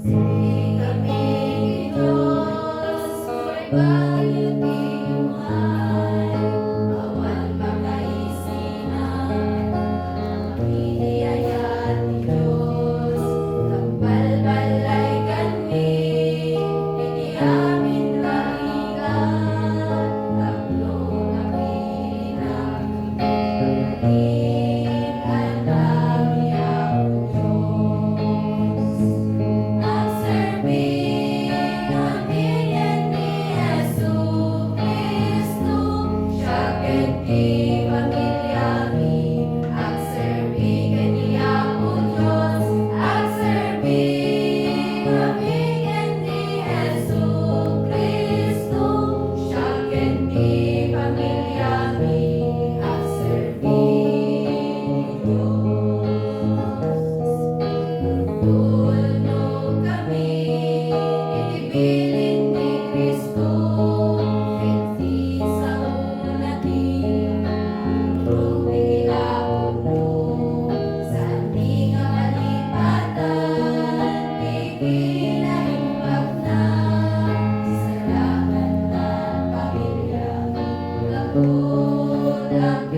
Sing kami Diyos, subaybayan imuhay, awan makaisinan, piniyayat ni Diyos, kampal-balay kami, piniamin maigan, taplo kami nagkakilan kami ang Diyos. Ang serbing pamilya ni Jesucristo, siya kenti pamilyami. Ang serbing kaniya o Diyos, ang serbing pamilya ni Jesucristo, siya kenti pamilyami. Ang serbing Diyos. Tulog kami, itibilin ni Kristo, kenti sa unating, rong bigilauno, sa ating kalipatan, pipinaimbag na, salamat ng pamilya, lagod ang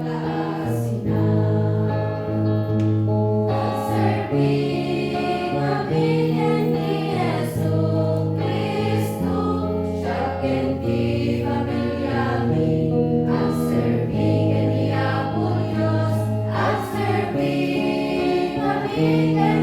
kaasinan. Ang serbing pamilya ni Jesucristo, siya kenti pamilyami. Ang serbing kaniya o Diyos, ang serbing pamilya